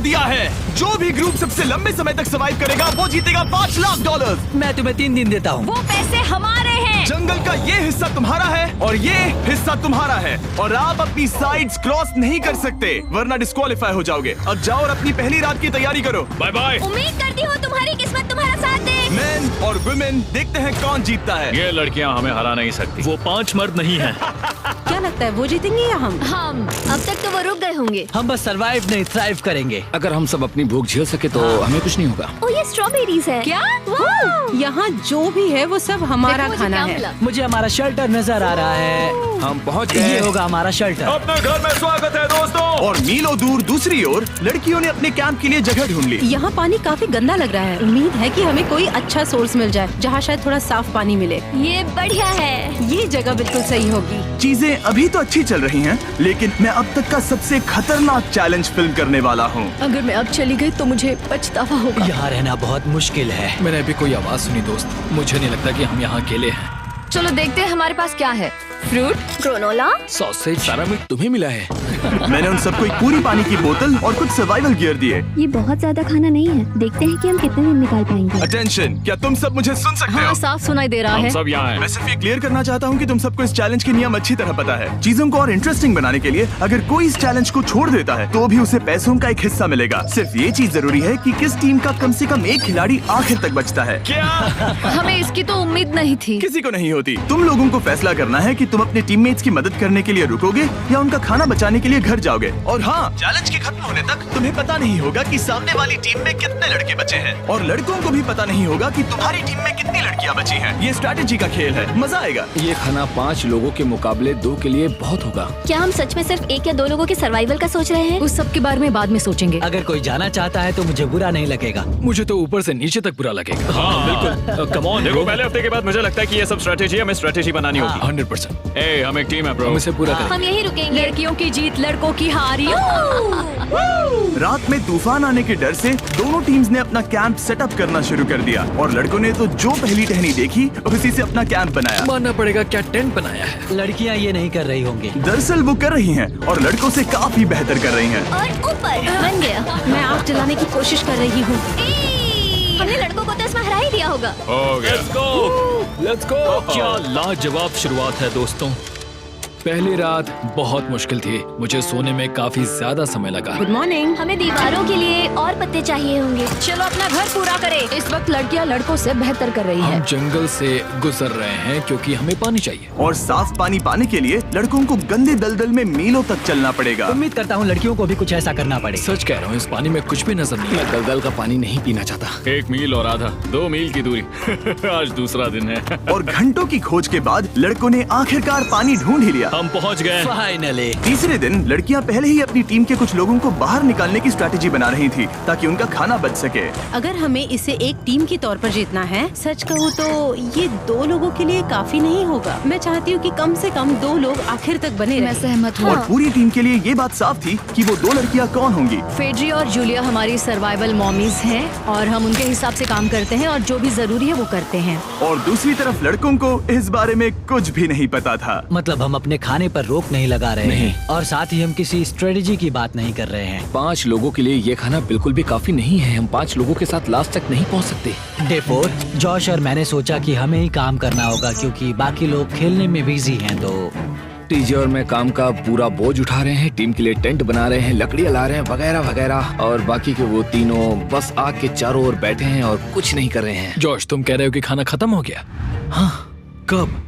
दिया है। जो भी ग्रुप सबसे लंबे समय तक सर्वाइव करेगा वो जीतेगा $5 लाख। मैं तुम्हें 3 दिन देता हूँ। वो पैसे हमारे हैं। जंगल का ये हिस्सा तुम्हारा है और ये हिस्सा तुम्हारा है और आप अपनी साइड्स क्रॉस नहीं कर सकते वरना डिस्क्वालीफाई हो जाओगे। अब जाओ और अपनी पहली रात की तैयारी करो। Bye bye. उम्मीद करती हूँ तुम्हारी किस्मत तुम्हारा साथ दे। मेन और वुमेन, देखते हैं कौन जीतता है। ये लड़कियां हमें हरा नहीं सकती। वो 5 मर्द नहीं हैं। क्या लगता है वो जीतेंगे या हम? अब तक तो वो रुक गए होंगे। हम बस सरवाइव नहीं थ्राइव करेंगे। अगर हम सब अपनी भूख झेल सके तो हमें कुछ नहीं होगा। ओ ये स्ट्रॉबेरीज है। क्या? यहाँ जो भी है वो सब हमारा देखो मुझे खाना क्या है। मिला। मुझे हमारा शेल्टर नजर आ रहा है। हम पहुँच ये गए। होगा हमारा शेल्टर। अपने घर में स्वागत है दोस्तों। और मीलों दूर दूसरी ओर लड़कियों ने अपने कैंप के लिए जगह ढूंढ ली। यहाँ पानी काफी गंदा लग रहा है। उम्मीद है कि हमें कोई अच्छा सोर्स मिल जाए जहाँ शायद थोड़ा साफ पानी मिले। ये बढ़िया है। ये जगह बिल्कुल सही होगी। चीजें अभी तो अच्छी चल रही हैं, लेकिन मैं अब तक का सबसे खतरनाक चैलेंज फिल्म करने वाला हूँ। अगर मैं अब चली गई तो मुझे पछतावा होगा। यहाँ रहना बहुत मुश्किल है। मैंने अभी कोई आवाज सुनी दोस्त। मुझे नहीं लगता कि हम यहाँ अकेले हैं। चलो देखते हैं हमारे पास क्या है। Fruit, granola. सॉसेज सारा मीट तुम्हें मिला है। मैंने उन सबको एक पूरी पानी की बोतल और कुछ सर्वाइवल गियर दिए। ये बहुत ज्यादा खाना नहीं है। देखते हैं कि हम कितने दिन निकाल पाएंगे। अटेंशन, क्या तुम सब मुझे सुन सकते हो? साफ सुनाई दे रहा हम है। सब यहाँ हैं। मैं सिर्फ ये क्लियर करना चाहता हूँ कि तुम सबको इस चैलेंज के नियम अच्छी तरह पता है। चीजों को और इंटरेस्टिंग बनाने के लिए अगर कोई इस चैलेंज को छोड़ देता है तो भी उसे पैसों का एक हिस्सा मिलेगा। सिर्फ ये चीज जरूरी है कि किस टीम का कम से कम एक खिलाड़ी आखिर तक बचता है। क्या? हमें इसकी तो उम्मीद नहीं थी। किसी को नहीं होती। तुम लोगों को फैसला करना है कि तुम अपने टीममेट्स की मदद करने के लिए रुकोगे या उनका खाना बचाने के लिए घर जाओगे। और हाँ, चैलेंज के खत्म होने तक तुम्हें पता नहीं होगा कि सामने वाली टीम में कितने लड़के बचे हैं और लड़कों को भी पता नहीं होगा कि तुम्हारी टीम में कितनी लड़कियां बची हैं। ये स्ट्रैटेजी का खेल है, मजा आएगा। ये खाना 5 लोगों के मुकाबले 2 के लिए बहुत होगा। क्या हम सच में सिर्फ 1 या 2 लोगों के सर्वाइवल का सोच रहे हैं? उस सब के बारे में बाद में सोचेंगे। अगर कोई जाना चाहता है तो मुझे बुरा नहीं लगेगा। मुझे तो ऊपर से नीचे तक बुरा लगेगा। हाँ बिल्कुल। Come on. देखो पहले हफ्ते के बाद मुझे लगता है कि ये सब स्ट्रेटेजी हमें स्ट्रेटेजी बनानी होगी। 100%। ए, हम एक टीम है ब्रो। हम इसे पूरा करेंगे। हम यही रुकेंगे। लड़कियों की जीत, लड़कों की हार। रात में तूफान आने के डर से दोनों टीम्स ने अपना कैंप सेटअप करना शुरू कर दिया और लड़कों ने तो जो पहली टहनी देखी उसी से अपना कैंप बनाया। मानना पड़ेगा क्या टेंट बनाया है। लड़कियाँ ये नहीं कर रही होंगी। दरअसल वो कर रही हैं और लड़कों से काफी बेहतर कर रही हैं। और ऊपर बन गया। मैं आग जलाने की कोशिश कर रही हूँ। हमने लड़कों को तो इसमें हरा ही दिया होगा। हो गया। Let's go. क्या लाजवाब शुरुआत है दोस्तों। पहली रात बहुत मुश्किल थी। मुझे सोने में काफी ज्यादा समय लगा। Good morning. हमें दीवारों के लिए और पत्ते चाहिए होंगे। चलो अपना घर पूरा करें। इस वक्त लड़कियां लड़कों से बेहतर कर रही हम है। जंगल से गुजर रहे हैं क्योंकि हमें पानी चाहिए। और साफ पानी पाने के लिए लड़कों को गंदे दलदल में मीलों तक चलना पड़ेगा। उम्मीद करता हूँ लड़कियों को भी कुछ ऐसा करना पड़े। सच कह रहा हूँ, इस पानी में कुछ भी नजर नहीं मैं आता। दलदल का पानी नहीं पीना चाहता। 1 मील और आधा, 2 मील की दूरी। आज दूसरा दिन है। और घंटों की खोज के बाद लड़कों ने आखिरकार पानी ढूंढ ही लिया। हम पहुँच गए। फाइनली। तीसरे दिन लड़कियां पहले ही अपनी टीम के कुछ लोगों को बाहर निकालने की स्ट्रैटेजी बना रही थी ताकि उनका खाना बच सके। अगर हमें इसे एक टीम के तौर पर जीतना है, सच कहूँ तो ये 2 लोगों के लिए काफी नहीं होगा। मैं चाहती हूँ कि कम से कम 2 लोग आखिर तक बने मैं रहें। सहमत हूँ। और पूरी टीम के लिए ये बात साफ थी कि वो 2 लड़कियां कौन होंगी। फेड्री और जूलिया हमारी सर्वाइवल मॉमीज हैं और हम उनके हिसाब से काम करते हैं और जो भी जरूरी है वो करते हैं। और दूसरी तरफ लड़कों को इस बारे में कुछ भी नहीं पता था। मतलब हम अपने खाने पर रोक नहीं लगा रहे नहीं। हैं और साथ ही हम किसी स्ट्रेटेजी की बात नहीं कर रहे हैं। 5 लोगों के लिए ये खाना बिल्कुल भी काफी नहीं है। हम 5 लोगों के साथ लास्ट तक नहीं पहुंच सकते। डे 4 जॉश और मैंने सोचा कि हमें ही काम करना होगा क्योंकि बाकी लोग खेलने में बिजी हैं। तो टीजे और मैं काम का पूरा बोझ उठा रहे हैं। टीम के लिए टेंट बना रहे हैं, लकड़ियाँ ला रहे हैं वगैरह वगैरह। और बाकी के वो तीनों बस आग के चारों ओर बैठे हैं और कुछ नहीं कर रहे हैं। जॉश, तुम कह रहे हो कि खाना खत्म हो गया? हाँ, कब?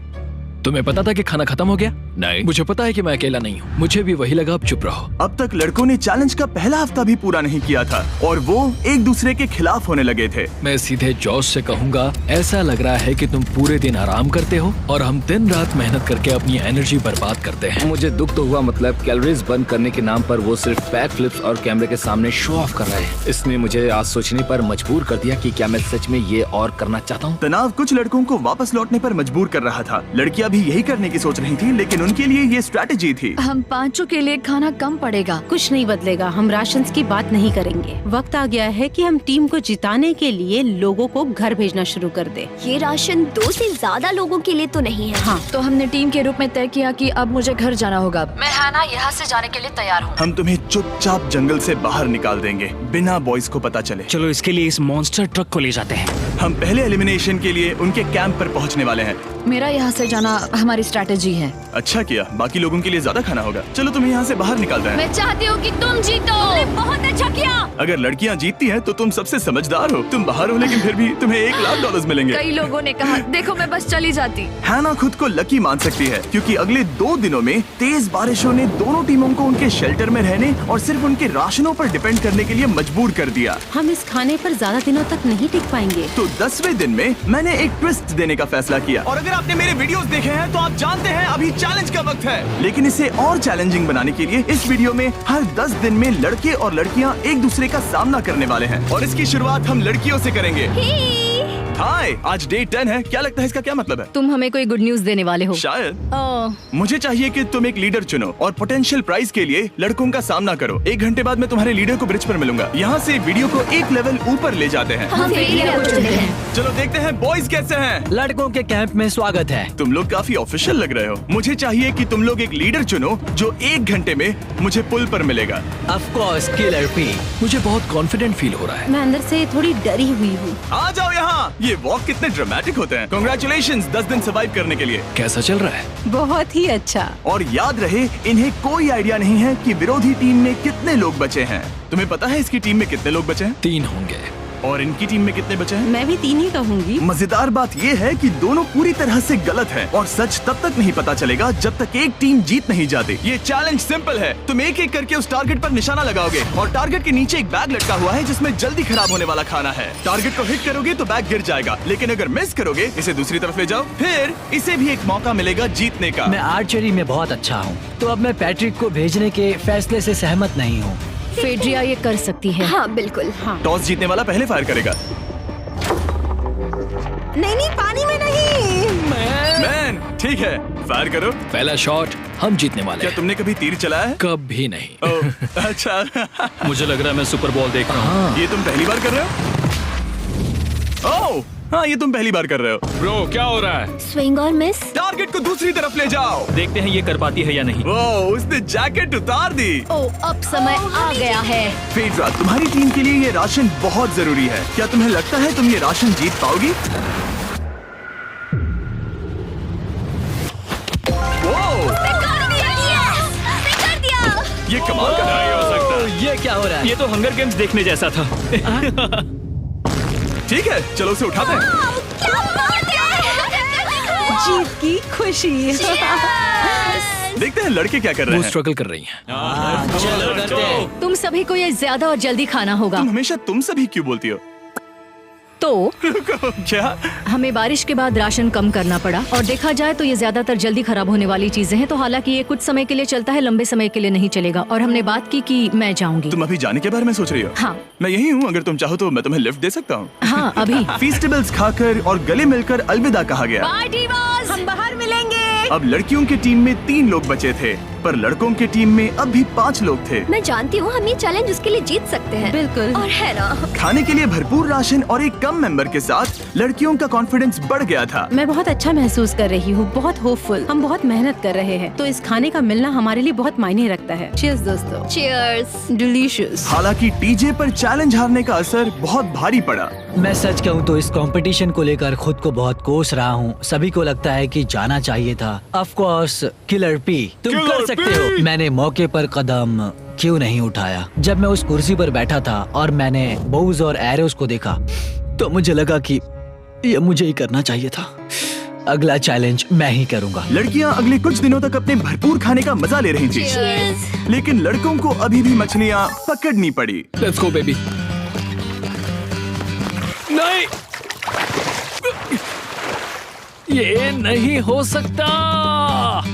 तुम्हें पता था कि खाना खत्म हो गया? नहीं। मुझे पता है कि मैं अकेला नहीं हूँ। मुझे भी वही लगा। अब चुप रहो। अब तक लड़कों ने चैलेंज का पहला हफ्ता भी पूरा नहीं किया था और वो एक दूसरे के खिलाफ होने लगे थे। मैं सीधे जॉश से कहूँगा, ऐसा लग रहा है कि तुम पूरे दिन आराम करते हो और हम दिन रात मेहनत करके अपनी एनर्जी बर्बाद करते हैं। मुझे दुख तो हुआ, मतलब कैलोरीज बर्न करने के नाम पर वो सिर्फ बैक फ्लिप्स और कैमरे के सामने शो ऑफ कर रहे हैं। इसने मुझे आज सोचने पर मजबूर कर दिया कि क्या मैं सच में ये और करना चाहता हूँ। तनाव कुछ लड़कों को वापस लौटने पर मजबूर कर रहा था। लड़कियां भी यही करने की सोच रही थी, लेकिन उनके लिए ये स्ट्रैटेजी थी। हम पांचों के लिए खाना कम पड़ेगा। कुछ नहीं बदलेगा, हम राशन की बात नहीं करेंगे। वक्त आ गया है कि हम टीम को जिताने के लिए लोगों को घर भेजना शुरू कर दे। ये राशन 2 से ज्यादा लोगों के लिए तो नहीं है। हाँ, तो हमने टीम के रूप में तय किया कि अब मुझे घर जाना होगा। मैं हैना यहाँ से जाने के लिए तैयार हूँ। हम तुम्हें चुपचाप जंगल से बाहर निकाल देंगे बिना बॉयज को पता चले। चलो इसके लिए इस मॉन्स्टर ट्रक को ले जाते हैं। हम पहले एलिमिनेशन के लिए उनके कैंप पर पहुंचने वाले हैं। मेरा यहाँ से जाना हमारी स्ट्रैटेजी है। अच्छा किया, बाकी लोगों के लिए ज्यादा खाना होगा। चलो तुम्हें यहाँ से बाहर निकालते हैं। मैं चाहती हूँ कि तुम जीतो। बहुत अच्छा किया। अगर लड़कियाँ जीतती हैं तो तुम सबसे समझदार हो। तुम बाहर हो लेकिन फिर भी तुम्हें $1,00,000 मिलेंगे। कई लोगों ने कहा देखो मैं बस चली जाती। हैना खुद को लकी मान सकती है क्योंकि अगले 2 दिनों में तेज बारिशों ने दोनों टीमों को उनके शेल्टर में रहने और सिर्फ उनके राशनों पर डिपेंड करने के लिए मजबूर कर दिया। हम इस खाने पर ज्यादा दिनों तक नहीं टिक पाएंगे। तो 10वें दिन में मैंने एक ट्विस्ट देने का फैसला किया। और अगर आपने मेरे वीडियोस देखे हैं तो आप जानते हैं अभी चैलेंज का वक्त है। लेकिन इसे और चैलेंजिंग बनाने के लिए इस वीडियो में हर 10 दिन में लड़के और लड़कियां एक दूसरे का सामना करने वाले हैं और इसकी शुरुआत हम लड़कियों से करेंगे। हाय, आज डे 10 है। क्या लगता है इसका क्या मतलब है? तुम हमें कोई गुड न्यूज देने वाले हो शायद। मुझे चाहिए कि तुम एक लीडर चुनो और पोटेंशियल प्राइज के लिए लड़कों का सामना करो। 1 घंटे बाद मैं तुम्हारे लीडर को ब्रिज पर मिलूंगा। यहाँ से वीडियो को एक लेवल ऊपर ले जाते हैं। हम लीडर को चुनते हैं। चलो देखते हैं बॉयज कैसे हैं। लड़कों के कैंप में स्वागत है। तुम लोग काफी ऑफिशियल लग रहे हो। मुझे चाहिए कि तुम लोग एक लीडर चुनो जो 1 घंटे में मुझे पुल पर मिलेगा। Of course killer P. मुझे बहुत कॉन्फिडेंट फील हो रहा है। मैं अंदर से थोड़ी डरी हुई हूँ। आ जाओ यहाँ। ये वॉक कितने ड्रामेटिक होते हैं। कांग्रेचुलेशंस 10 दिन सर्वाइव करने के लिए। कैसा चल रहा है? बहुत ही अच्छा। और याद रहे इन्हें कोई आइडिया नहीं है कि विरोधी टीम में कितने लोग बचे हैं। तुम्हें पता है इसकी टीम में कितने लोग बचे हैं? 3 होंगे। और इनकी टीम में कितने बचे हैं? मैं भी 3 ही कहूँगी। मजेदार बात ये है कि दोनों पूरी तरह से गलत हैं और सच तब तक नहीं पता चलेगा जब तक एक टीम जीत नहीं जाती। ये चैलेंज सिंपल है। तुम एक एक करके उस टारगेट पर निशाना लगाओगे और टारगेट के नीचे एक बैग लटका हुआ है जिसमें जल्दी खराब होने वाला खाना है। टारगेट को हिट करोगे तो बैग गिर जाएगा, लेकिन अगर मिस करोगे इसे दूसरी तरफ ले जाओ, फिर इसे भी एक मौका मिलेगा जीतने का। मैं आर्चरी में बहुत अच्छा हूँ, तो अब मैं पैट्रिक को भेजने के फैसले से सहमत नहीं हूँ। फेड्रिया ये कर सकती है। हाँ बिल्कुल। हाँ। टॉस जीतने वाला पहले फायर करेगा। नहीं, पानी में नहीं। मैन, ठीक है, फायर करो। पहला शॉट हम जीतने वाले क्या हैं। तुमने कभी तीर चलाया है? कभी नहीं। ओह, अच्छा। मुझे लग रहा है मैं सुपर बॉल देख रहा हूँ। ये तुम पहली बार कर रहे हो? ओह, हाँ, ये तुम पहली बार कर रहे हो। ब्रो क्या हो रहा है? स्विंग और मिस। टारगेट को दूसरी तरफ ले जाओ। देखते हैं ये कर पाती है या नहीं। ओह, उसने जैकेट उतार दी। ओ अब समय आ गया है। फेड्रा, तुम्हारी टीम के लिए ये राशन बहुत जरूरी है। क्या तुम्हें लगता है तुम ये राशन जीत पाओगी? ओह, ये कमाल का नहीं हो सकता। ये क्या हो रहा है? ये तो हंगर गेम्स देखने जैसा था। ठीक है, चलो उसे उठाते हैं। जीत की खुशी। देखते हैं लड़के क्या कर रहे वो हैं। स्ट्रगल कर रही हैं। चलो करते हैं। तुम सभी को ये ज्यादा और जल्दी खाना होगा। तुम हमेशा तुम सभी क्यों बोलती हो? तो क्या? हमें बारिश के बाद राशन कम करना पड़ा और देखा जाए तो ये ज्यादातर जल्दी खराब होने वाली चीजें हैं। तो हालांकि ये कुछ समय के लिए चलता है, लंबे समय के लिए नहीं चलेगा। और हमने बात की कि मैं जाऊंगी। तुम अभी जाने के बारे में सोच रही हो? हाँ। मैं यही हूँ, अगर तुम चाहो तो मैं तुम्हें लिफ्ट दे सकता हूँ। हाँ अभी। फीस्टेबल्स खाकर और गले मिलकर अलविदा कहा गया। हम बाहर मिलेंगे। अब लड़कियों की टीम में 3 लोग बचे थे, पर लड़कों की टीम में अब भी 5 लोग थे। मैं जानती हूँ हम ये चैलेंज उसके लिए जीत सकते हैं। बिल्कुल। और है ना। खाने के लिए भरपूर राशन और एक कम मेंबर के साथ लड़कियों का कॉन्फिडेंस बढ़ गया था। मैं बहुत अच्छा महसूस कर रही हूँ, बहुत होपफुल। हम बहुत मेहनत कर रहे हैं, तो इस खाने का मिलना हमारे लिए बहुत मायने रखता है। चीयर्स दोस्तों। चीयर्स। डिलीशियस। हालांकि टीजे पर चैलेंज हारने का असर बहुत भारी पड़ा। मैं सच कहूँ तो इस कंपटीशन को लेकर खुद को बहुत कोस रहा हूँ। सभी को लगता है कि जाना चाहिए था। ऑफ कोर्स किलर पी, तुम कर सकते हो। मैंने मौके पर कदम क्यों नहीं उठाया? जब मैं उस कुर्सी पर बैठा था और मैंने बोव्स और एरोस को देखा तो मुझे लगा कि ये मुझे ही करना चाहिए था। अगला चैलेंज मैं ही करूंगा। लड़कियां अगले कुछ दिनों तक अपने भरपूर खाने का मजा ले रही थी, लेकिन लड़कों को अभी भी मछलियां पकड़नी पड़ी। Let's go baby. नहीं, ये नहीं हो सकता।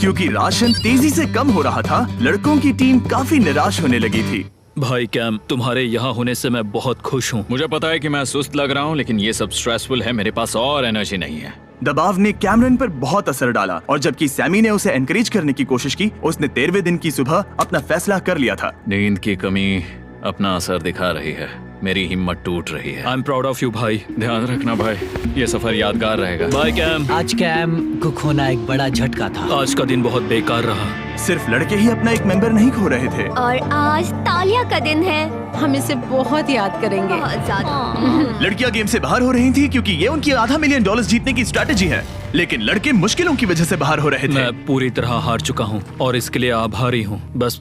क्योंकि राशन तेजी से कम हो रहा था, लड़कों की टीम काफी निराश होने लगी थी। भाई कैम, तुम्हारे यहाँ होने से मैं बहुत खुश हूँ। मुझे पता है कि मैं सुस्त लग रहा हूँ, लेकिन ये सब स्ट्रेसफुल है। मेरे पास और एनर्जी नहीं है। दबाव ने कैमरन पर बहुत असर डाला और जबकि सैमी ने उसे एनकरेज करने की कोशिश की, उसने 13वें दिन की सुबह अपना फैसला कर लिया था। नींद की कमी अपना असर दिखा रही है, मेरी हिम्मत टूट रही है। I am proud of you भाई, ध्यान रखना भाई, ये सफर यादगार रहेगा। Bye cam. आज कैम को खोना एक बड़ा झटका था। आज का दिन बहुत बेकार रहा। सिर्फ लड़के ही अपना एक मेंबर नहीं खो रहे थे। और आज तालिया का दिन है। हम इसे बहुत याद करेंगे। बहुत ज्यादा। लड़कियां गेम से बाहर हो रही थी क्योंकि ये उनकी $500 मिलियन जीतने की स्ट्रेटेजी है, लेकिन लड़के मुश्किलों की वजह से बाहर हो रहे थे। मैं पूरी तरह हार चुका हूँ और इसके लिए आभारी हूँ। बस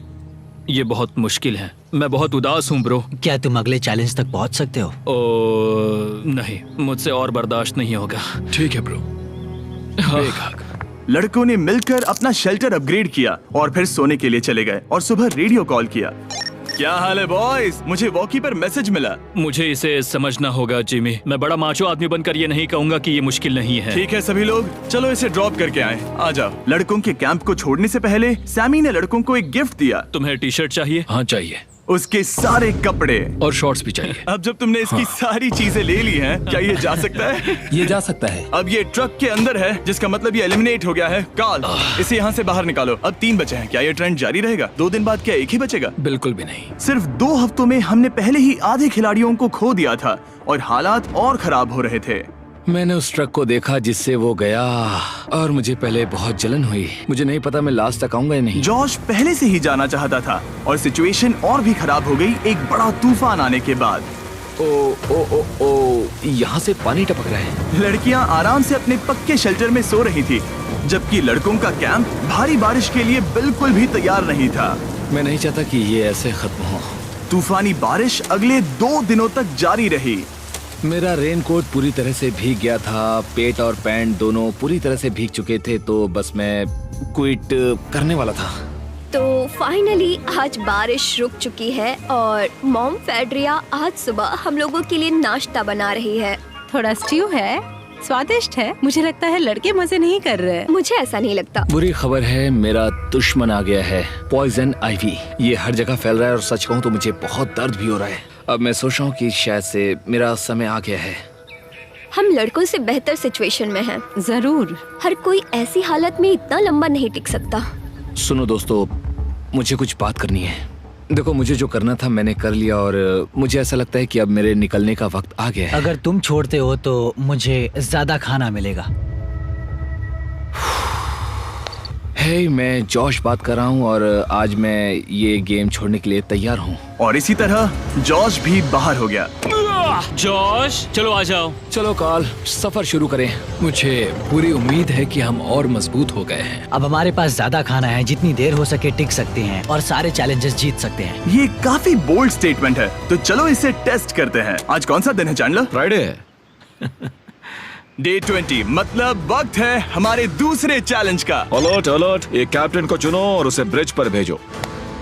ये बहुत मुश्किल है, मैं बहुत उदास हूँ ब्रो। क्या तुम अगले चैलेंज तक पहुंच सकते हो? नहीं, मुझसे और बर्दाश्त नहीं होगा। ठीक है ब्रो। लड़कों ने मिलकर अपना शेल्टर अपग्रेड किया और फिर सोने के लिए चले गए और सुबह रेडियो कॉल किया। क्या हाल है बॉयज? मुझे वॉकी पर मैसेज मिला। मुझे इसे समझना होगा जिमी। मैं बड़ा माचो आदमी बनकर ये नहीं कहूंगा कि ये मुश्किल नहीं है। ठीक है सभी लोग, चलो इसे ड्रॉप करके आए। आ जाओ। लड़कों के कैंप को छोड़ने से पहले सैमी ने लड़कों को एक गिफ्ट दिया। तुम्हें टी शर्ट चाहिए? हाँ चाहिए, उसके सारे कपड़े और शॉर्ट्स भी चाहिए। अब जब तुमने इसकी सारी चीजें ले ली हैं, क्या ये जा सकता है? ये जा सकता है। अब ये ट्रक के अंदर है, जिसका मतलब ये एलिमिनेट हो गया है। कार्ल, इसे यहाँ से बाहर निकालो। अब 3 बचे हैं। क्या ये ट्रेंड जारी रहेगा? 2 दिन बाद क्या एक ही बचेगा? बिल्कुल भी नहीं। सिर्फ 2 हफ्तों में हमने पहले ही आधे खिलाड़ियों को खो दिया था और हालात और खराब हो रहे थे। मैंने उस ट्रक को देखा जिससे वो गया और मुझे पहले बहुत जलन हुई। मुझे नहीं पता मैं लास्ट तक आऊंगा या नहीं। जॉश पहले से ही जाना चाहता था और सिचुएशन और भी खराब हो गई एक बड़ा तूफान आने के बाद। ओ, यहाँ से पानी टपक रहा है। लड़कियां आराम से अपने पक्के शेल्टर में सो रही थी, जबकि लड़कों का कैंप भारी बारिश के लिए बिल्कुल भी तैयार नहीं था। मैं नहीं चाहता कि ये ऐसे खत्म हो। तूफानी बारिश अगले 2 दिनों तक जारी रही। मेरा रेनकोट पूरी तरह से भीग गया था, पेट और पैंट दोनों पूरी तरह से भीग चुके थे, तो बस मैं क्विट करने वाला था। तो फाइनली आज बारिश रुक चुकी है और मॉम फेड्रिया आज सुबह हम लोगों के लिए नाश्ता बना रही है। थोड़ा स्ट्यू है, स्वादिष्ट है। मुझे लगता है लड़के मजे नहीं कर रहे। मुझे ऐसा नहीं लगता। बुरी खबर है, मेरा दुश्मन आ गया है, पॉइजन आइवी। ये हर जगह फैल रहा है और सच कहूँ तो मुझे बहुत दर्द भी हो रहा है। अब मैं सोच रहा हूँ कि शायद से मेरा समय आ गया है। हम लड़कों से बेहतर सिचुएशन में हैं। जरूर। हर कोई ऐसी हालत में इतना लंबा नहीं टिक सकता। सुनो दोस्तों, मुझे कुछ बात करनी है। देखो, मुझे जो करना था मैंने कर लिया और मुझे ऐसा लगता है कि अब मेरे निकलने का वक्त आ गया है। अगर तुम छोड़ते हो तो मुझे ज्यादा खाना मिलेगा। हे, मैं जॉश बात कर रहा हूँ और आज मैं ये गेम छोड़ने के लिए तैयार हूँ। और इसी तरह जॉश भी बाहर हो गया। जॉश, चलो आ जाओ। चलो कार्ल, सफर शुरू करें। मुझे पूरी उम्मीद है कि हम और मजबूत हो गए हैं। अब हमारे पास ज्यादा खाना है, जितनी देर हो सके टिक सकते हैं और सारे चैलेंजेस जीत सकते हैं। ये काफी बोल्ड स्टेटमेंट है, तो चलो इसे टेस्ट करते हैं। आज कौन सा दिन है चैंडलर? फ्राइडे है। डे 20, मतलब वक्त है हमारे दूसरे चैलेंज का। अलर्ट अलर्ट, एक कैप्टन को चुनो और उसे ब्रिज पर भेजो।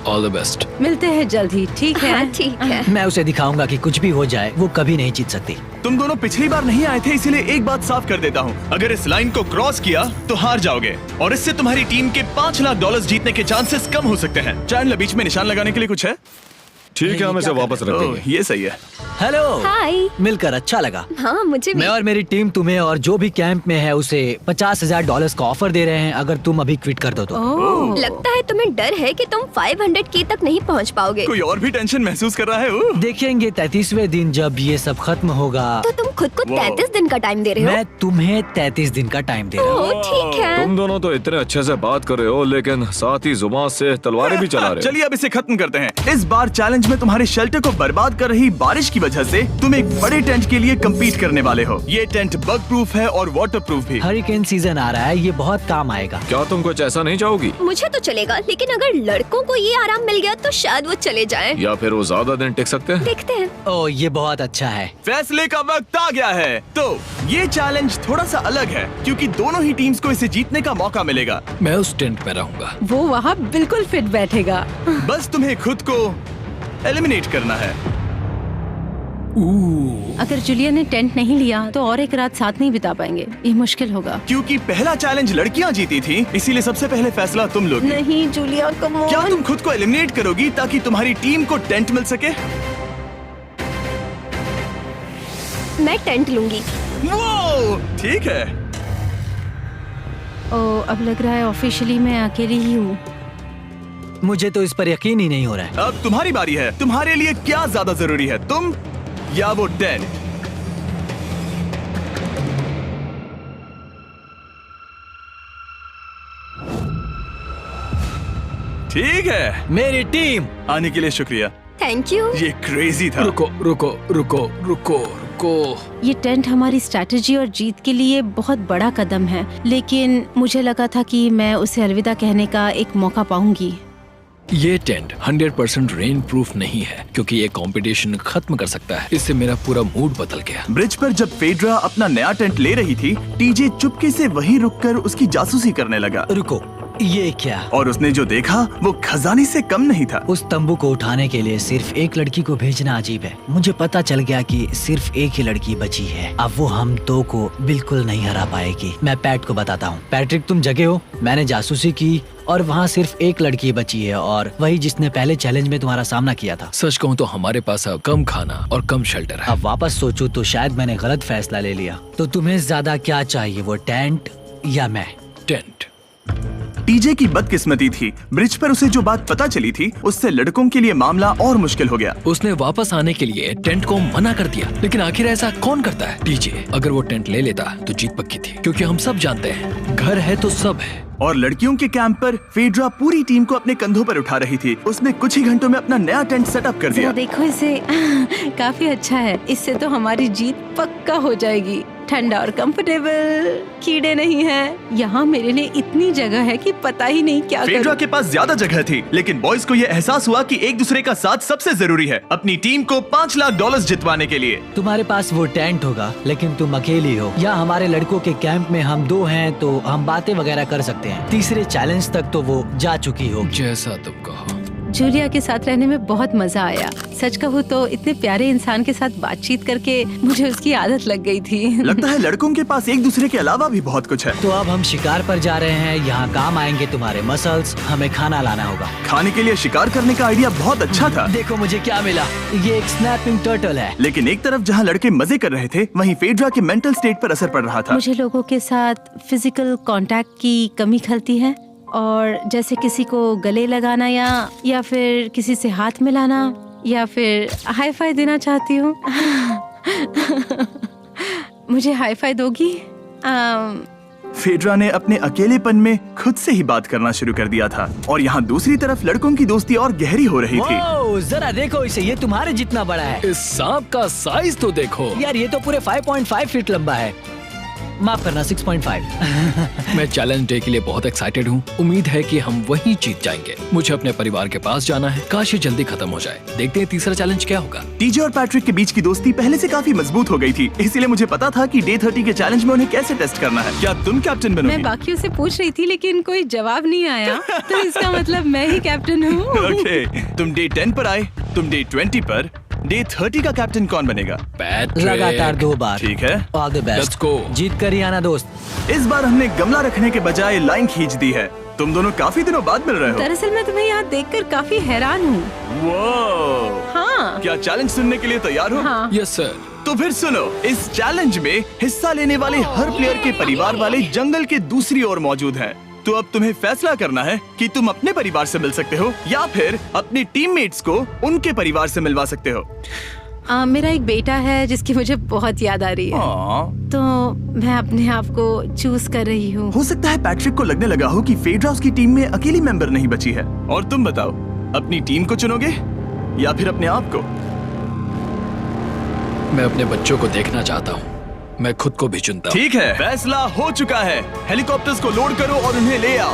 All the best. मिलते हैं जल्द ही, ठीक है? हाँ, ठीक है। मैं उसे दिखाऊंगा कि कुछ भी हो जाए वो कभी नहीं जीत सकती। तुम दोनों पिछली बार नहीं आए थे, इसीलिए एक बात साफ कर देता हूँ। अगर इस लाइन को क्रॉस किया तो हार जाओगे और इससे तुम्हारी टीम के $5 लाख जीतने के चांसेस कम हो सकते हैं। चैंडलर, बीच में निशान लगाने के लिए कुछ है? ठीक है, हम इसे वापस रख देंगे। ये सही है। हेलो। हाय। मिलकर अच्छा लगा। हाँ, मुझे भी। मैं और मेरी टीम तुम्हें और जो भी कैंप में है उसे $50,000 का ऑफर दे रहे हैं अगर तुम अभी क्विट कर दो तो। लगता है तुम्हें डर है कि तुम 500K तक नहीं पहुंच पाओगे। कोई और भी टेंशन महसूस कर रहा है? देखेंगे 33वें दिन जब ये सब खत्म होगा। तो तुम खुद को 33 दिन का टाइम दे रहे हो? मैं तुम्हें 33 दिन का टाइम दे रहा हूँ। ओह, ठीक है। तुम दोनों तो इतने अच्छे से बात कर रहे हो, लेकिन साथ ही जुबान से तलवारें भी चला रहे हो। चलिए अब इसे खत्म करते हैं। इस बार चैलेंज में तुम्हारे शेल्टर को बर्बाद कर रही बारिश की वजह से तुम एक बड़े टेंट के लिए कम्पीट करने वाले हो। ये टेंट बग प्रूफ है और वाटर प्रूफ भी। हरिकेन सीजन आ रहा है, ये बहुत काम आएगा। क्या तुम कुछ ऐसा नहीं चाहोगी? मुझे तो चलेगा, लेकिन अगर लड़कों को ये आराम मिल गया तो शायद वो चले जाएं। या फिर वो ज्यादा दिन टिक सकते हैं? देखते हैं। ओह, ये बहुत अच्छा है। फैसले का वक्त आ गया है। तो ये चैलेंज थोड़ा सा अलग है क्योंकि दोनों ही टीम्स को इसे जीतने का मौका मिलेगा। मैं उस टेंट में रहूंगा। वो वहाँ बिल्कुल फिट बैठेगा। बस तुम्हें खुद को एलिमिनेट करना है। अगर जूलिया ने टेंट नहीं लिया तो और एक रात साथ नहीं बिता पाएंगे। ये मुश्किल होगा। क्योंकि पहला चैलेंज लड़कियां जीती थी, इसीलिए सबसे पहले फैसला तुम लोगी। नहीं जूलिया, कम ऑन। क्या तुम खुद को एलिमिनेट करोगी ताकि तुम्हारी टीम को टेंट मिल सके? मैं टेंट लूंगी। वो ठीक है। ओ, अब लग रहा है ऑफिशियली मैं अकेली ही हूँ। मुझे तो इस पर यकीन ही नहीं हो रहा है। अब तुम्हारी बारी है। तुम्हारे लिए क्या ज्यादा जरूरी है, तुम या वो टेंट? ठीक है, मेरी टीम। आने के लिए शुक्रिया। Thank you. ये क्रेजी था। रुको रुको रुको रुको रुको। ये टेंट हमारी स्ट्रैटेजी और जीत के लिए बहुत बड़ा कदम है, लेकिन मुझे लगा था कि मैं उसे अलविदा कहने का एक मौका पाऊंगी। ये टेंट 100% रेन प्रूफ नहीं है, क्योंकि ये कंपटीशन खत्म कर सकता है। इससे मेरा पूरा मूड बदल गया। ब्रिज पर जब फेड्रा अपना नया टेंट ले रही थी, टीजे चुपके से वहीं रुककर उसकी जासूसी करने लगा। रुको, ये क्या? और उसने जो देखा वो खजाने से कम नहीं था। उस तंबू को उठाने के लिए सिर्फ एक लड़की को भेजना अजीब है। मुझे पता चल गया कि सिर्फ एक ही लड़की बची है। अब वो हम दो को बिल्कुल नहीं हरा पाएगी। मैं पैट को बताता हूँ। पैट्रिक, तुम जगे हो? मैंने जासूसी की और वहाँ सिर्फ एक लड़की बची है, और वही जिसने पहले चैलेंज में तुम्हारा सामना किया था। सच कहूँ तो हमारे पास अब कम खाना और कम शेल्टर है। अब वापस सोचूं तो शायद मैंने गलत फैसला ले लिया। तो तुम्हें ज्यादा क्या चाहिए, वो टेंट या मैं? टेंट। टीजे की बदकिस्मती थी, ब्रिज पर उसे जो बात पता चली थी उससे लड़कों के लिए मामला और मुश्किल हो गया। उसने वापस आने के लिए टेंट को मना कर दिया, लेकिन आखिर ऐसा कौन करता है? टीजे, अगर वो टेंट ले लेता तो जीत पक्की थी, क्योंकि हम सब जानते हैं घर है तो सब है। और लड़कियों के कैंप पर फेड्रा पूरी टीम को अपने कंधों पर उठा रही थी। उसने कुछ ही घंटों में अपना नया टेंट सेटअप कर दिया। जरा देखो इसे। काफी अच्छा है। इससे तो हमारी जीत पक्का हो जाएगी। ठंडा और कंफर्टेबल, कीड़े नहीं हैं। यहाँ मेरे लिए इतनी जगह है कि पता ही नहीं क्या फेड्रा करूं। के पास ज्यादा जगह थी, लेकिन बॉयज को यह एहसास हुआ कि एक दूसरे का साथ सबसे जरूरी है अपनी टीम को $5 लाख जितवाने के लिए। तुम्हारे पास वो टेंट होगा, लेकिन तुम अकेली हो। या हमारे लड़कों के कैंप में हम दो हैं तो हम बातें वगैरह कर सकते हैं। तीसरे चैलेंज तक तो वो जा चुकी हो। जैसा तुम कहो। जूलिया के साथ रहने में बहुत मजा आया। सच कहूँ तो इतने प्यारे इंसान के साथ बातचीत करके मुझे उसकी आदत लग गई थी। लगता है लड़कों के पास एक दूसरे के अलावा भी बहुत कुछ है। तो अब हम शिकार पर जा रहे हैं। यहाँ काम आएंगे तुम्हारे मसल्स। हमें खाना लाना होगा। खाने के लिए शिकार करने का आइडिया बहुत अच्छा था। देखो मुझे क्या मिला। ये एक स्नैपिंग टर्टल है। लेकिन एक तरफ जहाँ लड़के मजे कर रहे थे, वहीं फेड्रा के मेंटल स्टेट पर असर पड़ रहा था। मुझे लोगों के साथ फिजिकल कांटेक्ट की कमी खलती है, और जैसे किसी को गले लगाना या फिर किसी से हाथ मिलाना या फिर हाई फाई देना चाहती हूँ। मुझे हाई फाई दोगी? फेड्रा ने अपने अकेलेपन में खुद से ही बात करना शुरू कर दिया था, और यहाँ दूसरी तरफ लड़कों की दोस्ती और गहरी हो रही थी। वाओ, जरा देखो इसे, ये तुम्हारे जितना बड़ा है। इस सांप का साइज तो देखो यार, ये तो पूरे 5.5 फीट लंबा है। माफ करना, 6.5। मैं चैलेंज डे के लिए बहुत एक्साइटेड हूँ। उम्मीद है कि हम वहीं जीत जाएंगे। मुझे अपने परिवार के पास जाना है। काश ये जल्दी खत्म हो जाए। देखते हैं तीसरा चैलेंज क्या होगा। टीजे और पैट्रिक के बीच की दोस्ती पहले से काफी मजबूत हो गई थी, इसलिए मुझे पता था कि डे 30 के चैलेंज में उन्हें कैसे टेस्ट करना है। क्या तुम कैप्टन बनोगी? मैं बाकियों से पूछ रही थी, लेकिन कोई जवाब नहीं आया, तो इसका मतलब मैं ही कैप्टन हूँ। ओके, तुम डे 10 पर आए, तुम डे 20 पर। डे 30 का कैप्टन कौन बनेगा? पैट्रिक। लगातार 2 बार। ठीक है, all the best. Let's go। जीत कर ही आना दोस्त। इस बार हमने गमला रखने के बजाय लाइन खींच दी है। तुम दोनों काफी दिनों बाद मिल रहे हो। दरअसल मैं तुम्हें यहाँ देखकर काफी हैरान हूँ। वो हाँ। क्या चैलेंज सुनने के लिए तैयार हो? हाँ। Yes sir. तो फिर सुनो, इस चैलेंज में हिस्सा लेने वाले हर प्लेयर के परिवार वाले जंगल के दूसरी ओर मौजूद हैं। तो अब तुम्हें फैसला करना है कि तुम अपने परिवार से मिल सकते हो या फिर अपने टीममेट्स को उनके परिवार से मिलवा सकते हो। मेरा एक बेटा है जिसकी मुझे बहुत याद आ रही है, तो मैं अपने आप को चूज कर रही हूँ। हो सकता है पैट्रिक को लगने लगा हो कि फेड्रा उसकी टीम में अकेली मेंबर नहीं बची है। और तुम बताओ, अपनी टीम को चुनोगे या फिर अपने आप को? मैं अपने बच्चों को देखना चाहता हूँ। मैं खुद को भी चुनता हूँ। ठीक है, फैसला हो चुका है। हेलीकॉप्टर्स को लोड करो और उन्हें ले आओ।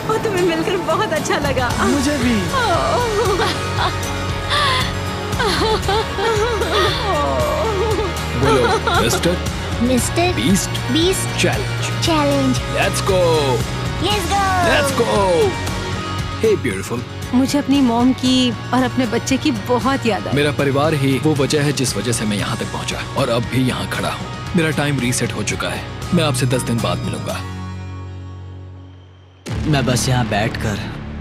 और तुम्हें मिलकर बहुत अच्छा लगा। मुझे भी। बोलो Mr Mr Beast challenge. Let's go. Let's go. Hey beautiful. मुझे अपनी मॉम की और अपने बच्चे की बहुत याद आई। मेरा परिवार ही वो वजह है जिस वजह से मैं यहाँ तक पहुँचा, और अब भी यहाँ खड़ा हूँ। मेरा टाइम रीसेट हो चुका है। मैं आपसे 10 दिन बाद मिलूंगा। मैं बस यहाँ बैठकर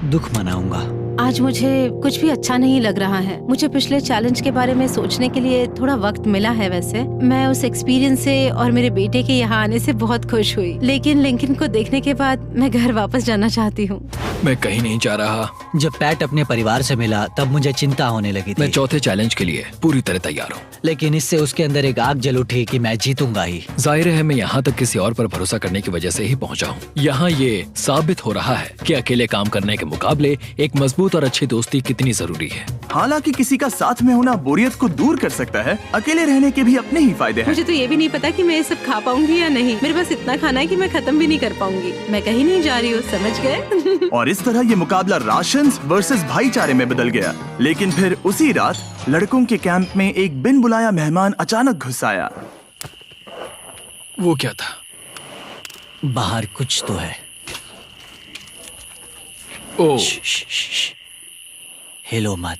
दुख मनाऊंगा। आज मुझे कुछ भी अच्छा नहीं लग रहा है। मुझे पिछले चैलेंज के बारे में सोचने के लिए थोड़ा वक्त मिला है। वैसे मैं उस एक्सपीरियंस से और मेरे बेटे के यहाँ आने से बहुत खुश हुई, लेकिन लिंकन को देखने के बाद मैं घर वापस जाना चाहती हूँ। मैं कहीं नहीं जा रहा। जब पैट अपने परिवार से मिला तब मुझे चिंता होने लगी थी। मैं चौथे चैलेंज के लिए पूरी तरह तैयार हूँ, लेकिन इससे उसके अंदर एक आग जल उठी कि मैं जीतूंगा ही। जाहिर है मैं यहाँ तक किसी और पर भरोसा करने की वजह से ही पहुँचा हूँ। यहाँ ये साबित हो रहा है कि अकेले काम करने के मुकाबले एक मजबूत और अच्छी दोस्ती कितनी जरूरी है। हालांकि किसी का साथ में होना बोरियत को दूर कर सकता है, अकेले रहने के भी अपने ही फायदे हैं। मुझे तो ये भी नहीं पता कि मैं ये सब खा पाऊंगी या नहीं। मेरे पास इतना खाना है कि मैं खत्म भी नहीं कर पाऊंगी। मैं कहीं नहीं जा रही हूँ, समझ गए? और इस तरह ये मुकाबला राशंस वर्सेस भाईचारे में बदल गया। लेकिन फिर उसी रात लड़कों के कैंप में एक बिन बुलाया मेहमान अचानक घुस आया। वो क्या था? बाहर कुछ तो है। ओ, हिलो मत।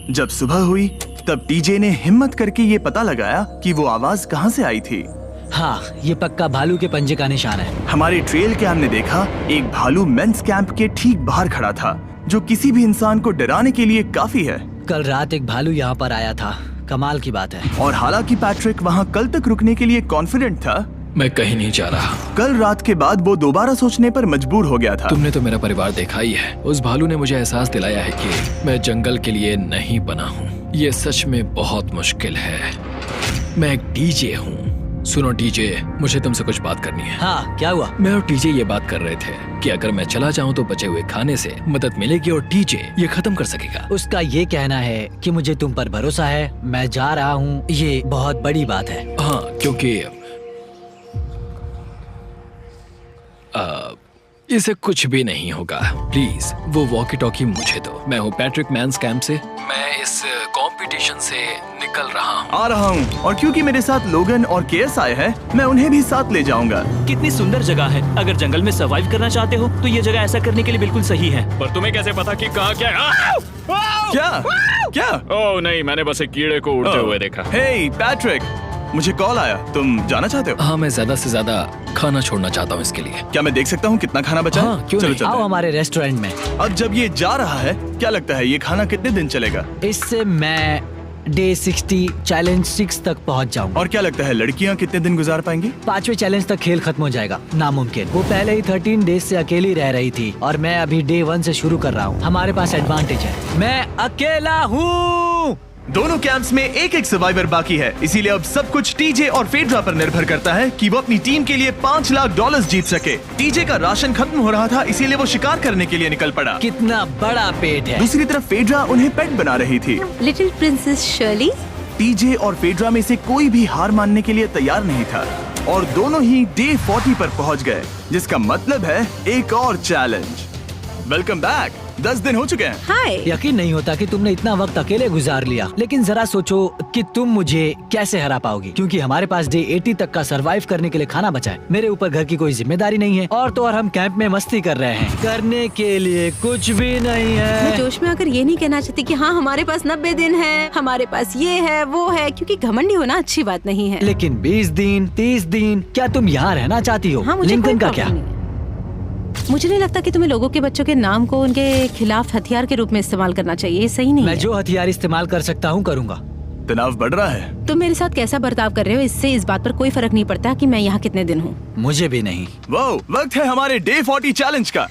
जब सुबह हुई तब टीजे ने हिम्मत करके ये पता लगाया कि वो आवाज कहाँ से आई थी। हाँ, ये पक्का भालू के पंजे का निशान है। हमारे ट्रेल कैम ने देखा एक भालू मेंस कैंप के ठीक बाहर खड़ा था, जो किसी भी इंसान को डराने के लिए काफी है। कल रात एक भालू यहाँ पर आया था, कमाल की बात है। और हालांकि पैट्रिक वहाँ कल तक रुकने के लिए कॉन्फिडेंट था, मैं कहीं नहीं जा रहा। कल रात के बाद वो दोबारा सोचने पर मजबूर हो गया था। तुमने तो मेरा परिवार देखा ही है। उस भालू ने मुझे एहसास दिलाया है कि मैं जंगल के लिए नहीं बना हूँ। ये सच में बहुत मुश्किल है। मैं एक डीजे हूँ। सुनो डीजे, मुझे तुमसे कुछ बात करनी है। हाँ, क्या हुआ? मैं और टीजे ये बात कर रहे थे कि अगर मैं चला जाऊँ तो बचे हुए खाने से मदद मिलेगी और टीजे ये खत्म कर सकेगा। उसका ये कहना है कि मुझे तुम पर भरोसा है, मैं जा रहा हूँ। ये बहुत बड़ी बात है। हाँ, क्योंकि इसे कुछ भी नहीं होगा। प्लीज वो वॉकी टॉकी मुझे दो। मैं हूँ पैट्रिक मेंस कैंप से। मैं इस कंपटीशन से निकल रहा हूँ। आ रहा हूँ, और क्योंकि मेरे साथ लोगन और केएस आए हैं, मैं उन्हें भी साथ ले जाऊंगा। कितनी सुंदर जगह है। अगर जंगल में सर्वाइव करना चाहते हो तो ये जगह ऐसा करने के लिए बिल्कुल सही है। पर तुम्हें कैसे पता कि कहाँ क्या है? क्या क्या? ओह नहीं, मैंने बस एक कीड़े को उड़ते हुए देखा। हे पैट्रिक, मुझे कॉल आया, तुम जाना चाहते हो? हाँ, मैं ज्यादा से ज्यादा खाना छोड़ना चाहता हूँ इसके लिए। क्या मैं देख सकता हूँ कितना खाना बचा? हाँ, क्यों नहीं? आओ हमारे रेस्टोरेंट में। अब जब ये जा रहा है, क्या लगता है ये खाना कितने दिन चलेगा? इससे मैं डे 60 चैलेंज 6 तक पहुंच जाऊंगा। और क्या लगता है लड़कियां कितने दिन गुजार पाएंगी? 5वें चैलेंज तक खेल खत्म हो जाएगा। नामुमकिन। वो पहले ही 13 डेज से अकेली रह रही थी और मैं अभी डे 1 से शुरू कर रहा हूँ। हमारे पास एडवांटेज है, मैं अकेला हूँ। दोनों कैंप्स में एक एक सर्वाइवर बाकी है, इसीलिए अब सब कुछ टीजे और फेड्रा पर निर्भर करता है कि वो अपनी टीम के लिए $5 लाख जीत सके। टीजे का राशन खत्म हो रहा था, इसीलिए वो शिकार करने के लिए निकल पड़ा। कितना बड़ा पेट है। दूसरी तरफ फेड्रा उन्हें पेट बना रही थी। Little princess Shirley. टीजे और फेड्रा में से कोई भी हार मानने के लिए तैयार नहीं था, और दोनों ही डे 40 पर पहुंच गए, जिसका मतलब है एक और चैलेंज। Welcome back. 10 दिन हो चुके हैं। हाय। यकीन नहीं होता कि तुमने इतना वक्त अकेले गुजार लिया, लेकिन जरा सोचो कि तुम मुझे कैसे हरा पाओगी, क्योंकि हमारे पास डे 80 तक का सरवाइव करने के लिए खाना बचा है। मेरे ऊपर घर की कोई जिम्मेदारी नहीं है, और तो और हम कैंप में मस्ती कर रहे हैं। करने के लिए कुछ भी नहीं है। मैं जोश में आकर ये नहीं कहना चाहती कि हाँ हमारे पास 90 दिन है, हमारे पास ये है वो है, क्योंकि घमंडी होना अच्छी बात नहीं है। लेकिन 20 दिन 30 दिन, क्या तुम यहाँ रहना चाहती हो? हाँ, मुझे लिंकन कोई का प्रॉब्लम क्या? नहीं है। मुझे नहीं लगता कि तुम्हें लोगों के बच्चों के नाम को उनके खिलाफ हथियार के रूप में इस्तेमाल करना चाहिए। ये सही नहीं मैं है। जो हथियार इस्तेमाल कर सकता हूँ करूँगा। तनाव बढ़ रहा है। तुम मेरे साथ कैसा बर्ताव कर रहे हो, इससे इस बात पर कोई फर्क नहीं पड़ता कि मैं यहाँ कितने दिन हूँ। मुझे भी नहीं। वो वक्त है हमारे डे 40 चैलेंज का।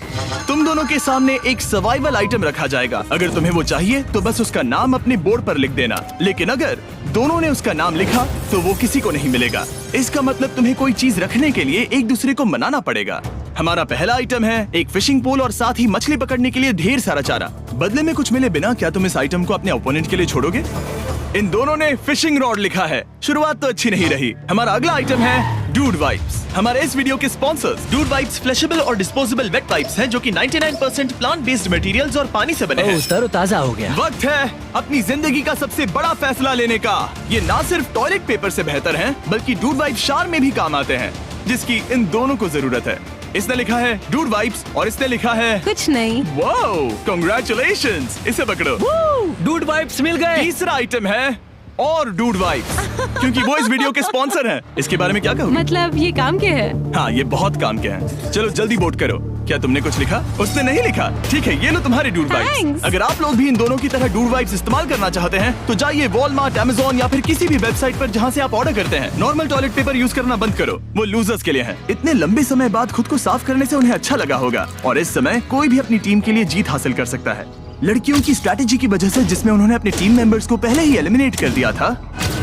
तुम दोनों के सामने एक सर्वाइवल आइटम रखा जाएगा। अगर तुम्हें वो चाहिए तो बस उसका नाम अपने बोर्ड पर लिख देना, लेकिन अगर दोनों ने उसका नाम लिखा तो वो किसी को नहीं मिलेगा। इसका मतलब तुम्हें कोई चीज रखने के लिए एक दूसरे को मनाना पड़ेगा। हमारा पहला आइटम है एक फिशिंग पोल और साथ ही मछली पकड़ने के लिए ढेर सारा चारा। बदले में कुछ मिले बिना क्या तुम इस आइटम को अपने ओपोनेंट के लिए छोड़ोगे? इन दोनों ने फिशिंग रॉड लिखा है। शुरुआत तो अच्छी नहीं रही। हमारा अगला आइटम है डूड वाइप्स। हमारे इस वीडियो के स्पॉन्सर्स डूड वाइप्स फ्लैशेबल और डिस्पोजेबल वेट वाइप्स हैं, जो कि 99% प्लांट बेस्ड मटेरियल्स और पानी से बने हैं। तरोताजा हो गया। वक्त है अपनी जिंदगी का सबसे बड़ा फैसला लेने का। ये ना सिर्फ टॉयलेट पेपर से बेहतर हैं, बल्कि डूड वाइप शार में भी काम आते हैं, जिसकी इन दोनों को जरूरत है। इसने लिखा है डूड वाइप्स और इसने लिखा है कुछ नहीं। Wow, congratulations. इसे पकड़ो। डूड वाइप्स मिल गए। तीसरा आइटम है और डूड वाइब्स, क्योंकि वो इस वीडियो के स्पॉन्सर हैं। इसके बारे में क्या कहूँ? मतलब ये काम क्या है? हाँ, ये बहुत काम के हैं। चलो जल्दी वोट करो। क्या तुमने कुछ लिखा? उसने नहीं लिखा। ठीक है, ये लो तुम्हारे डूड वाइब्स। Thanks. अगर आप लोग भी इन दोनों की तरह डूड वाइब्स इस्तेमाल करना चाहते हैं तो जाइए वॉलमार्ट, अमेज़न या फिर किसी भी वेबसाइट पर जहाँ से आप ऑर्डर करते हैं। नॉर्मल टॉयलेट पेपर यूज करना बंद करो, वो लूजर्स के लिए है। इतने लंबे समय बाद खुद को साफ करने से उन्हें अच्छा लगा होगा, और इस समय कोई भी अपनी टीम के लिए जीत हासिल कर सकता है। लड़कियों की स्ट्रैटेजी की वजह से, जिसमें उन्होंने अपने टीम मेंबर्स को पहले ही एलिमिनेट कर दिया था,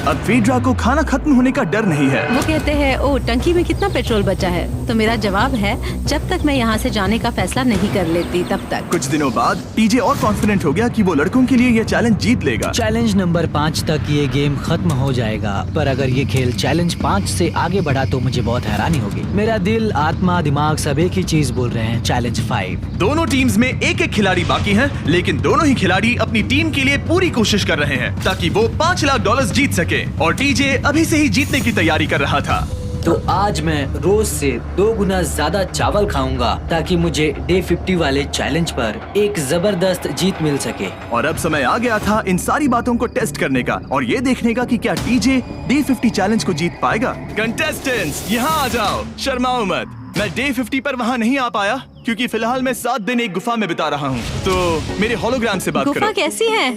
अब फेड्रा को खाना खत्म होने का डर नहीं है। वो कहते हैं ओ टंकी में कितना पेट्रोल बचा है, तो मेरा जवाब है जब तक मैं यहाँ से जाने का फैसला नहीं कर लेती तब तक। कुछ दिनों बाद टीजे और कॉन्फिडेंट हो गया कि वो लड़कों के लिए ये चैलेंज जीत लेगा। चैलेंज नंबर 5 तक ये गेम खत्म हो जाएगा, पर अगर ये खेल चैलेंज 5 से आगे बढ़ा तो मुझे बहुत हैरानी होगी। मेरा दिल, आत्मा, दिमाग सब एक ही चीज बोल रहे हैं, चैलेंज 5। दोनों टीम्स में एक एक खिलाड़ी बाकी हैं, लेकिन दोनों ही खिलाड़ी अपनी टीम के लिए पूरी कोशिश कर रहे हैं ताकि वो $5 लाख जीत सके, और टीजे अभी से ही जीतने की तैयारी कर रहा था। तो आज मैं रोज से 2 गुना ज्यादा चावल खाऊंगा ताकि मुझे डे 50 वाले चैलेंज पर एक जबरदस्त जीत मिल सके। और अब समय आ गया था इन सारी बातों को टेस्ट करने का और ये देखने का कि क्या टीजे डे 50 चैलेंज को जीत पाएगा। कंटेस्टेंट्स यहाँ आ जाओ, शर्माओ मत। मैं डे 50 पर वहाँ नहीं आ पाया क्योंकि फिलहाल मैं 7 दिन एक गुफा में बिता रहा हूँ, तो मेरे होलोग्राम से बात करो। गुफा कैसी है?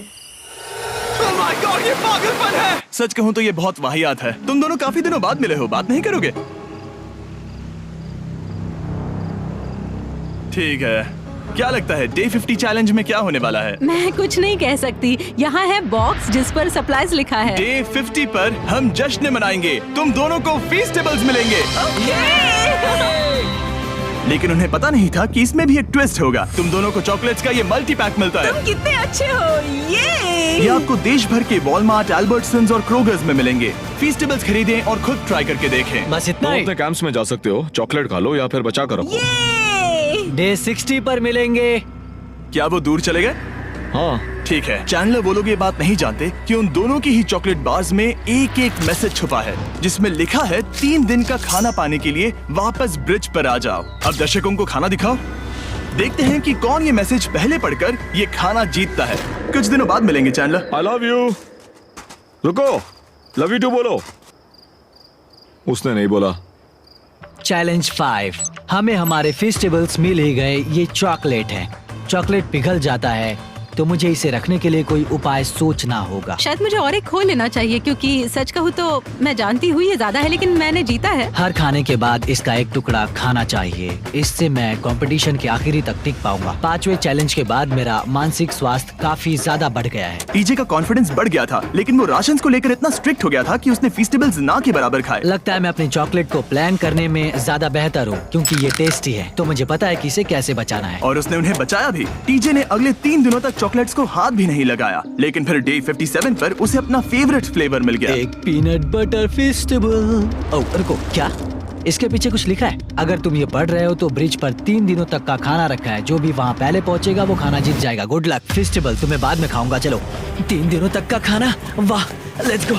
Oh my God, ये पागलपन है। सच कहूँ तो ये बहुत वाहियात है। तुम दोनों काफी दिनों बाद मिले हो, बात नहीं करोगे? ठीक है, क्या लगता है डे 50 चैलेंज में क्या होने वाला है? मैं कुछ नहीं कह सकती। यहाँ है बॉक्स जिस पर सप्लाईज लिखा है। डे 50 पर हम जश्न मनाएंगे, तुम दोनों को फीस्टेबल्स मिलेंगे। लेकिन उन्हें पता नहीं था कि इसमें भी एक ट्विस्ट होगा। तुम दोनों को चॉकलेट्स का ये मल्टी पैक मिलता है। तुम कितने अच्छे हो। ये आपको देश भर के वॉलमार्ट, अल्बर्टसन्स और क्रोगर्स में मिलेंगे। फीस्टेबल्स खरीदें और खुद ट्राई करके देखें। बस इतना तुम ही। अपने कैंप्स में जा सकते हो, चॉकलेट खा लो या फिर बचा कर रखो। डे 60 पर मिलेंगे। क्या वो दूर चले गए? हाँ, ठीक है। चैंडलर वो लोग ये बात नहीं जानते कि उन दोनों की ही चॉकलेट बार्स में एक एक मैसेज छुपा है जिसमें लिखा है 3 दिन का खाना पाने के लिए वापस ब्रिज पर आ जाओ। अब दर्शकों को खाना दिखाओ, देखते हैं कि कौन ये मैसेज पहले पढ़कर ये खाना जीतता है। कुछ दिनों बाद मिलेंगे चैंडलर। I love you. रुको, लव यू टू बोलो। उसने नहीं बोला। चैलेंज 5। हमें हमारे फेस्टिवल्स मिल ही गए। ये चॉकलेट है। चॉकलेट पिघल जाता है तो मुझे इसे रखने के लिए कोई उपाय सोचना होगा। शायद मुझे और एक खो लेना चाहिए क्योंकि सच कहूँ तो मैं जानती हूँ ये ज्यादा है, लेकिन मैंने जीता है। हर खाने के बाद इसका एक टुकड़ा खाना चाहिए, इससे मैं कंपटीशन के आखिरी तक टिक पाऊंगा। 5वें चैलेंज के बाद मेरा मानसिक स्वास्थ्य काफी ज्यादा बढ़ गया है। टीजे का कॉन्फिडेंस बढ़ गया था, लेकिन वो राशन को लेकर इतना स्ट्रिक्ट हो गया था कि उसने फीस्टेबल्स ना के बराबर खाए। लगता है मैं अपने चॉकलेट को प्लान करने में ज्यादा बेहतर हूँ क्योंकि ये टेस्टी है, तो मुझे पता है कि इसे कैसे बचाना है। और उसने उन्हें बचाया भी। टीजे ने अगले 3 दिनों तक चॉकलेट्स को हाथ भी नहीं लगाया, लेकिन फिर डे 57 पर उसे अपना फेवरेट फ्लेवर मिल गया। एक पीनट बटर फेस्टिवल। ओह रुको, क्या इसके पीछे कुछ लिखा है? अगर तुम ये पढ़ रहे हो तो ब्रिज पर 3 दिनों तक का खाना रखा है। जो भी वहाँ पहले पहुँचेगा वो खाना जीत जाएगा। Good luck. फेस्टिवल तुम्हें बाद में खाऊंगा। चलो, 3 दिनों तक का खाना। वाह, लेट्स गो।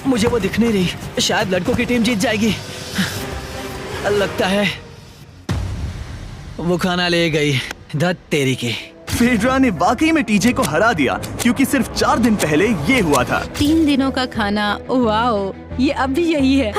मुझे वो दिख नहीं रही। शायद लड़कों की टीम जीत जाएगी। लगता है वो खाना ले गई। धत तेरी की। फेड्रा ने वाकई में टीजे को हरा दिया क्योंकि सिर्फ 4 दिन पहले ये हुआ था। 3 दिनों का खाना। वाओ, ये अब भी यही है।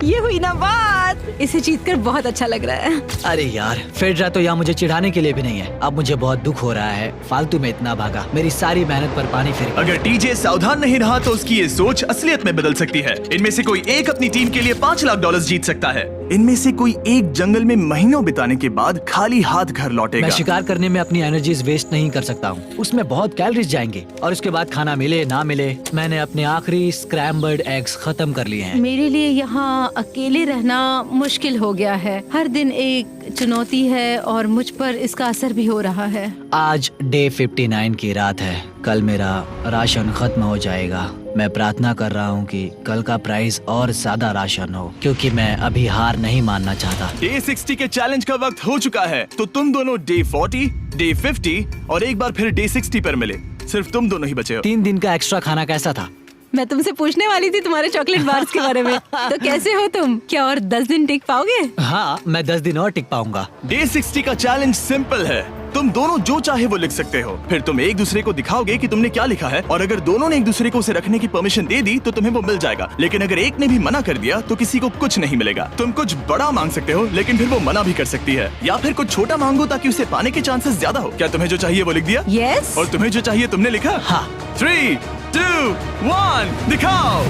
ये हुई ना बात। इसे जीतकर बहुत अच्छा लग रहा है। अरे यार, फेड्रा तो यहाँ मुझे चिढ़ाने के लिए भी नहीं है। अब मुझे बहुत दुख हो रहा है। फालतू में इतना भागा, मेरी सारी मेहनत पर पानी फिर गया। अगर टीजे सावधान नहीं रहा तो उसकी ये सोच असलियत में बदल सकती है। इनमें से कोई एक अपनी टीम के लिए $5 लाख जीत सकता है। इनमें से कोई एक जंगल में महीनों बिताने के बाद खाली हाथ घर लौटेगा। मैं शिकार करने में अपनी एनर्जीज वेस्ट नहीं कर सकता हूँ। उसमें बहुत कैलोरीज जाएंगे और उसके बाद खाना मिले ना मिले, मैंने अपने आखिरी स्क्रैम्बल्ड एग्स खत्म कर लिए हैं। मेरे लिए यहाँ अकेले रहना मुश्किल हो गया है। हर दिन एक चुनौती है और मुझ पर इसका असर भी हो रहा है। आज डे 59 की रात है। कल मेरा राशन खत्म हो जाएगा। मैं प्रार्थना कर रहा हूँ कि कल का प्राइस और ज्यादा राशन हो क्योंकि मैं अभी हार नहीं मानना चाहता। डे 60 के चैलेंज का वक्त हो चुका है, तो तुम दोनों डे 40, डे 50 और एक बार फिर डे 60 पर मिले। सिर्फ तुम दोनों ही बचे हो। 3 दिन का एक्स्ट्रा खाना कैसा था? मैं तुमसे पूछने वाली थी तुम्हारे चॉकलेट बार्स के बारे में। तो कैसे हो तुम? क्या और 10 दिन टिक पाओगे? हाँ, मैं 10 दिन और टिक पाऊंगा। डे 60 का चैलेंज सिंपल है। तुम दोनों जो चाहे वो लिख सकते हो। फिर तुम एक दूसरे को दिखाओगे कि तुमने क्या लिखा है, और अगर दोनों ने एक दूसरे को उसे रखने की परमिशन दे दी तो तुम्हें वो मिल जाएगा। लेकिन अगर एक ने भी मना कर दिया तो किसी को कुछ नहीं मिलेगा। तुम कुछ बड़ा मांग सकते हो, लेकिन फिर वो मना भी कर सकती है, या फिर कुछ छोटा मांगो ताकि उसे पाने के चांसेस ज्यादा हो। क्या तुम्हें जो चाहिए वो लिख दिया? यस। और तुम्हें जो चाहिए तुमने लिखा? हाँ। 3, 2, 1 दिखाओ।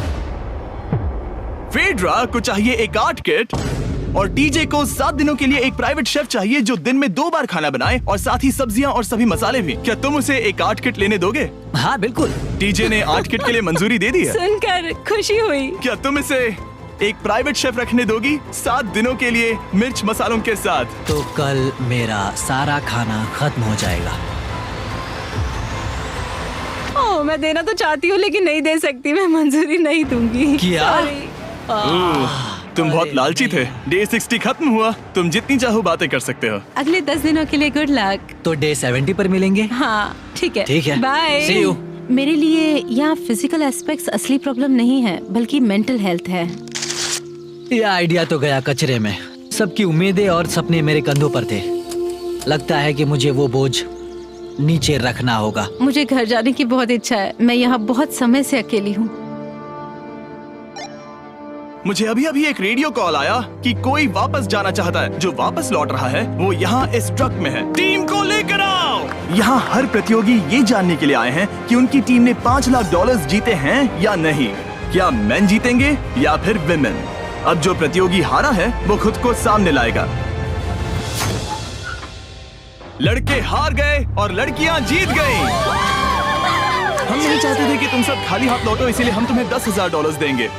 फेड्रा को चाहिए एक आर्ट किट, और डीजे को 7 दिनों के लिए एक प्राइवेट शेफ चाहिए जो दिन में 2 बार खाना बनाए, और साथ ही सब्जियां और सभी मसाले भी। क्या तुम उसे एक आर्ट किट लेने दोगे? हाँ बिल्कुल। डीजे ने आर्ट किट के लिए मंजूरी दे दी है। सुनकर खुशी हुई। क्या तुम इसे एक प्राइवेट शेफ रखने दोगी 7 दिनों के लिए मिर्च मसालों के साथ? तो कल मेरा सारा खाना खत्म हो जाएगा। ओह, मैं देना तो चाहती हूँ लेकिन नहीं दे सकती। मैं मंजूरी नहीं दूंगी। क्या? तुम बहुत लालची थे। डे 60 खत्म हुआ। तुम जितनी चाहो बातें कर सकते हो। अगले 10 दिनों के लिए गुड लक। तो डे 70 पर मिलेंगे। हाँ ठीक है। ठीक है। बाय। See you। मेरे लिए यहाँ फिजिकल एस्पेक्ट्स असली प्रॉब्लम नहीं है, बल्कि मेंटल हेल्थ है। ये आइडिया तो गया कचरे में। सबकी उम्मीदें और सपने मेरे कंधों पर थे। लगता है कि मुझे वो बोझ नीचे रखना होगा। मुझे घर जाने की बहुत इच्छा है। मैं यहाँ बहुत समय से अकेली हूँ। मुझे अभी अभी एक रेडियो कॉल आया कि कोई वापस जाना चाहता है। जो वापस लौट रहा है वो यहाँ इस ट्रक में है। टीम को लेकर आओ। यहाँ हर प्रतियोगी ये जानने के लिए आए हैं कि उनकी टीम ने $5 लाख जीते हैं या नहीं। क्या मेन जीतेंगे या फिर विमेन? अब जो प्रतियोगी हारा है वो खुद को सामने लाएगा। लड़के हार गए और लड़कियां जीत गईं। हम नहीं चाहते थे कि तुम सब खाली हाथ लौटो, इसीलिए हम तुम्हें $10,000 देंगे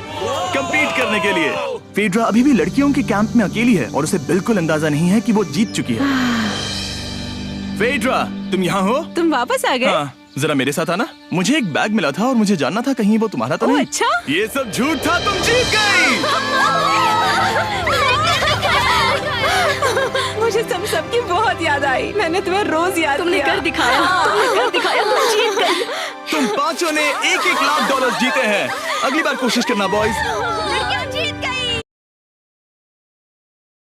कंपीट करने के लिए। फेड्रा अभी भी लड़कियों के कैंप में अकेली है और उसे बिल्कुल अंदाजा नहीं है कि वो जीत चुकी है। फेड्रा, तुम यहाँ हो? तुम वापस आ गए? हाँ, जरा मेरे साथ आना। मुझे एक बैग मिला था और मुझे जानना था कहीं वो तुम्हारा तो नहीं। अच्छा? ये सब झूठ था, तुम जीत गई। मुझे सबकी बहुत याद आई। मैंने तुम्हें रोज याद तुमने कर दिखाया। तुमने कर दिखाया। तुम जीत गई। तुम पांचों ने $1-1 लाख जीते हैं। अगली बार कोशिश करना बॉयज।